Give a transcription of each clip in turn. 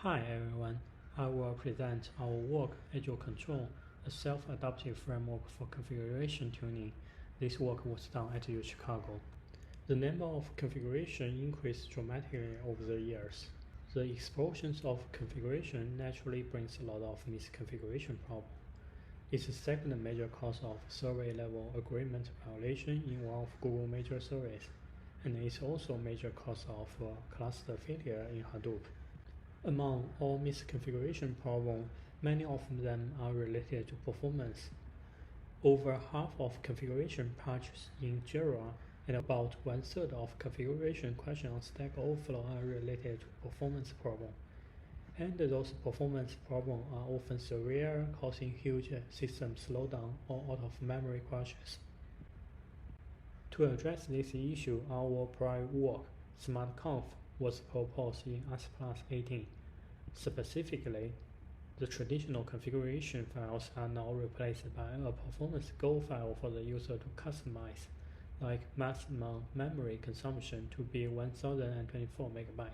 Hi everyone, I will present our work AgileCtrl, a self-adaptive framework for configuration tuning. This work was done at U Chicago. The number of configurations increased dramatically over the years. The explosions of configuration naturally brings a lot of misconfiguration problems. It's the second major cause of survey-level agreement violation in one of Google major surveys, and it's also a major cause of cluster failure in Hadoop. Among all misconfiguration problems, many of them are related to performance. Over half of configuration patches in Jira and about one-third of configuration questions on Stack Overflow are related to performance problems. And those performance problems are often severe, causing huge system slowdown or out-of-memory crashes. To address this issue, our prior work, SmartConf, was proposed in ASP+18. Specifically, the traditional configuration files are now replaced by a performance goal file for the user to customize, like maximum memory consumption to be 1024 MB,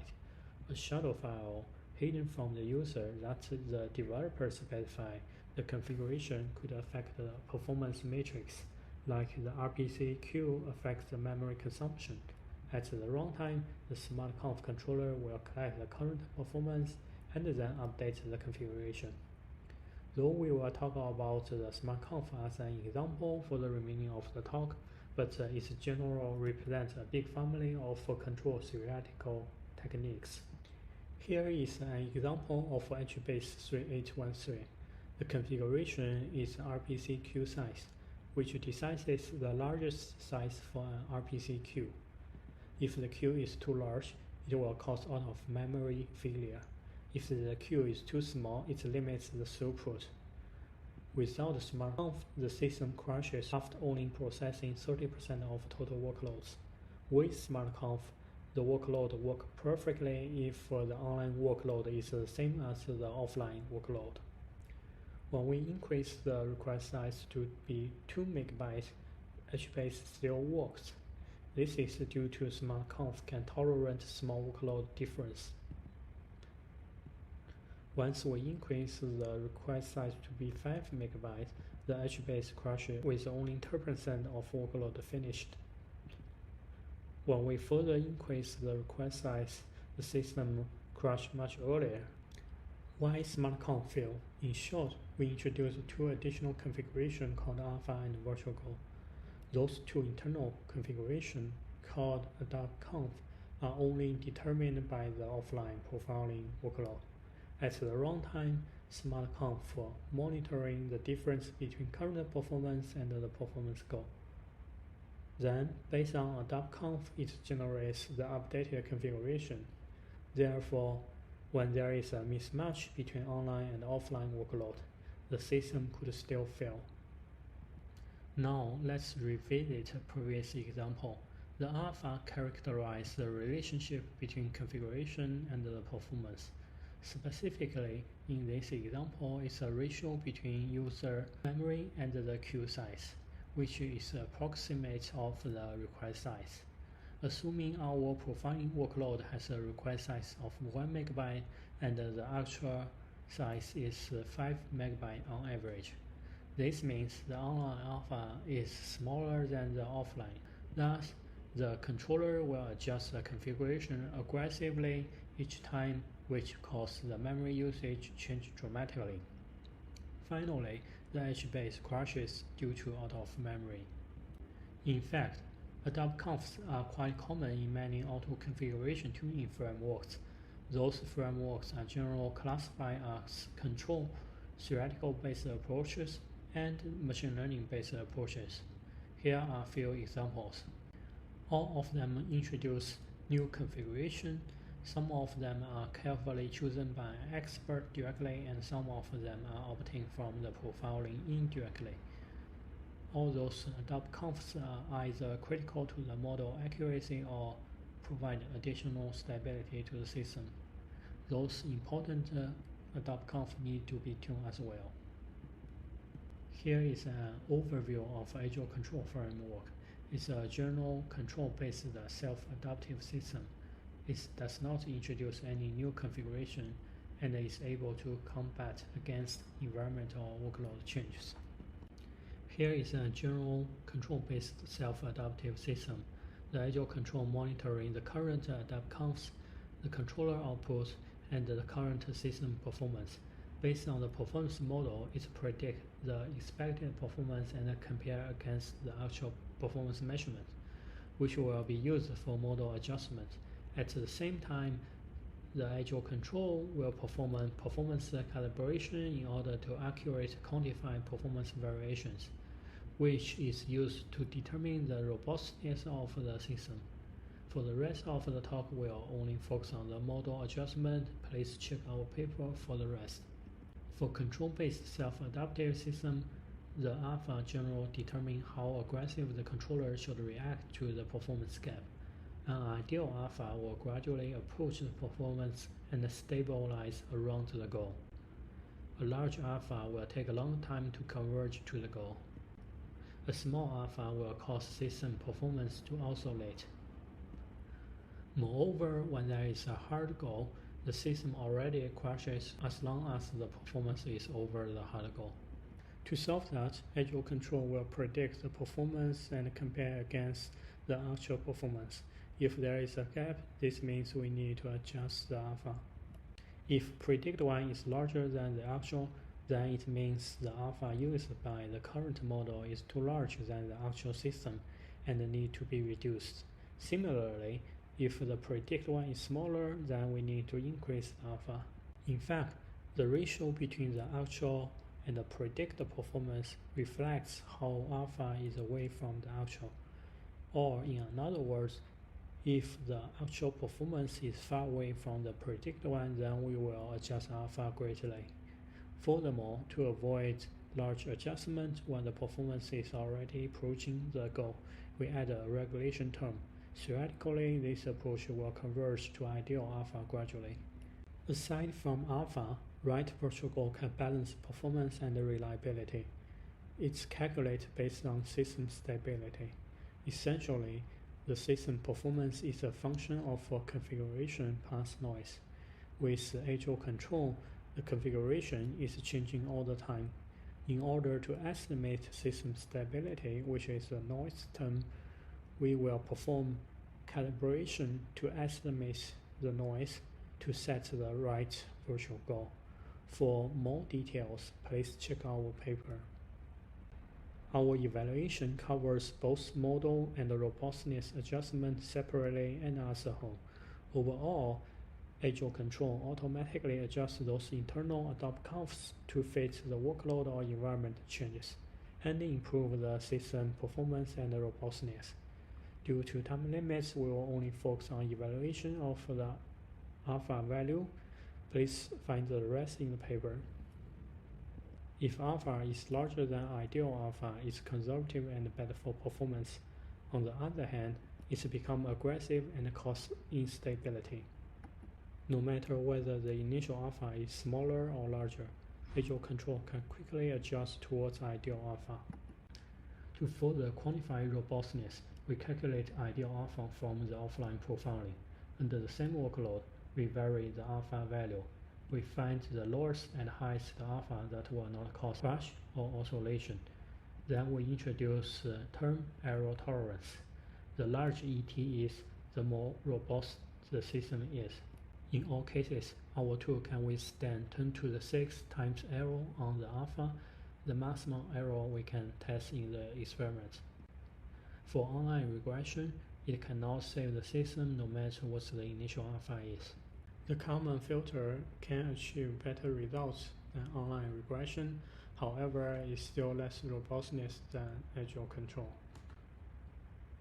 a shadow file hidden from the user that the developer specify. The configuration could affect the performance matrix, like the RPC queue affects the memory consumption. At the runtime, the SmartConf controller will collect the current performance and then update the configuration. Though we will talk about the SmartConf as an example for the remaining of the talk, but its general represents a big family of control theoretical techniques. Here is an example of HBase 3813. The configuration is RPC queue size, which decides the largest size for an RPC queue. If the queue is too large, it will cause out-of-memory failure. If the queue is too small, it limits the throughput. Without SmartConf, the system crashes after only processing 30% of total workloads. With SmartConf, the workload works perfectly if the online workload is the same as the offline workload. When we increase the request size to be 2 MB, HBase still works. This is due to SmartConf can tolerate small workload difference. Once we increase the request size to be 5 MB, the HBase crashes with only 10% of workload finished. When we further increase the request size, the system crashes much earlier. Why SmartConf failed? In short, we introduced two additional configurations called Alpha and VirtualGo. Those two internal configurations, called AgileCtrl, are only determined by the offline profiling workload. At the runtime, SmartConf for monitoring the difference between current performance and the performance goal. Then, based on AgileCtrl, it generates the updated configuration. Therefore, when there is a mismatch between online and offline workload, the system could still fail. Now, let's revisit a previous example. The alpha characterizes the relationship between configuration and the performance. Specifically, in this example, it's a ratio between user memory and the queue size, which is approximate of the request size. Assuming our profiling workload has a request size of 1 MB and the actual size is 5 MB on average. This means the online alpha is smaller than the offline. Thus, the controller will adjust the configuration aggressively each time, which causes the memory usage change dramatically. Finally, the HBase crashes due to out-of-memory. In fact, AgileConfs are quite common in many auto-configuration tuning frameworks. Those frameworks are generally classified as control theoretical-based approaches and machine learning-based approaches. Here are a few examples. All of them introduce new configuration. Some of them are carefully chosen by an expert directly, and some of them are obtained from the profiling indirectly. All those AgileConfs are either critical to the model accuracy or provide additional stability to the system. Those important AgileConfs need to be tuned as well. Here is an overview of AgileCtrl framework. It's a general control-based self-adaptive system. It does not introduce any new configuration and is able to combat against environmental workload changes. Here is a general control-based self-adaptive system. The AgileCtrl monitoring the current adapt counts, the controller output, and the current system performance. Based on the performance model, it predicts the expected performance and compare against the actual performance measurement, which will be used for model adjustment. At the same time, the AgileCtrl will perform a performance calibration in order to accurately quantify performance variations, which is used to determine the robustness of the system. For the rest of the talk, we'll only focus on the model adjustment. Please check our paper for the rest. For control-based self-adaptive system, the alpha general determines how aggressive the controller should react to the performance gap. An ideal alpha will gradually approach the performance and stabilize around the goal. A large alpha will take a long time to converge to the goal. A small alpha will cause system performance to oscillate. Moreover, when there is a hard goal, the system already crashes as long as the performance is over the hard goal. To solve that, AgileCtrl will predict the performance and compare against the actual performance. If there is a gap, this means we need to adjust the alpha. If predict one is larger than the actual, then it means the alpha used by the current model is too large than the actual system and need to be reduced. Similarly, if the predict one is smaller, then we need to increase the alpha. In fact, the ratio between the actual and the predicted performance reflects how alpha is away from the actual. Or in other words, if the actual performance is far away from the predicted one, then we will adjust alpha greatly. Furthermore, to avoid large adjustment when the performance is already approaching the goal, we add a regulation term. Theoretically, this approach will converge to ideal alpha gradually. Aside from alpha, right virtual goal can balance performance and reliability. It's calculated based on system stability. Essentially, the system performance is a function of a configuration path noise. With AgileCtrl, the configuration is changing all the time. In order to estimate system stability, which is a noise term, we will perform calibration to estimate the noise to set the right virtual goal. For more details, please check our paper. Our evaluation covers both model and robustness adjustment separately and as a whole. Overall, AgileCtrl automatically adjusts those internal adapt curves to fit the workload or environment changes, and improve the system performance and robustness. Due to time limits, we will only focus on evaluation of the alpha value. Please find the rest in the paper. If alpha is larger than ideal alpha, it's conservative and bad for performance. On the other hand, it's become aggressive and causes instability. No matter whether the initial alpha is smaller or larger, AgileCtrl can quickly adjust towards ideal alpha. To further quantify robustness, we calculate ideal alpha from the offline profiling. Under the same workload, we vary the alpha value. We find the lowest and highest alpha that will not cause crash or oscillation. Then we introduce the term error tolerance. The larger ET is, the more robust the system is. In all cases, our tool can withstand 10 to the 6 times error on the alpha, the maximum error we can test in the experiment. For online regression, it cannot save the system no matter what the initial alpha is. The Kalman filter can achieve better results than online regression, however, it still less robustness than AgileCtrl.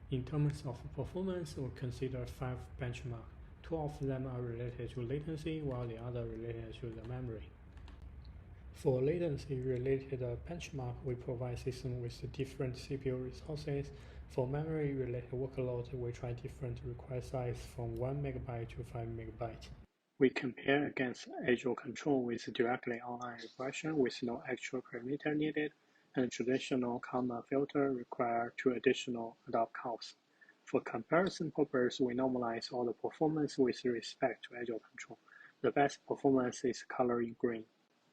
In terms of performance, we consider 5 benchmarks. 2 of them are related to latency, while the other related to the memory. For latency-related benchmark, we provide systems with different CPU resources. For memory-related workloads, we try different request size from 1 MB to 5 MB. We compare against AgileCtrl with directly online regression with no actual parameter needed, and traditional Kalman filter require 2 additional adapt curves. For comparison purposes, we normalize all the performance with respect to AgileCtrl. The best performance is color in green.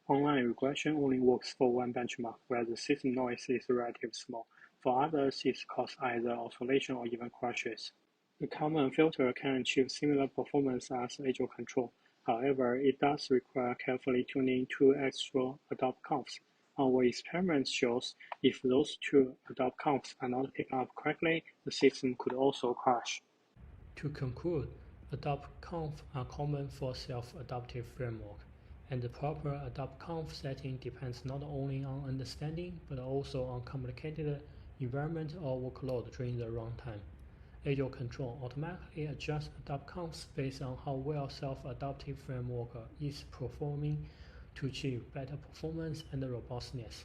Online regression only works for one benchmark where the system noise is relatively small. For others, it causes either oscillation or even crashes. The common filter can achieve similar performance as AgileCtrl. However, it does require carefully tuning two extra adopt confs. Our experiment shows if those two adopt confs are not picked up correctly, the system could also crash. To conclude, adopt conf are common for self-adaptive framework, and the proper adopt conf setting depends not only on understanding but also on complicated environment or workload during the runtime. AgileCtrl automatically adjusts adopt confs based on how well self-adaptive framework is performing to achieve better performance and robustness.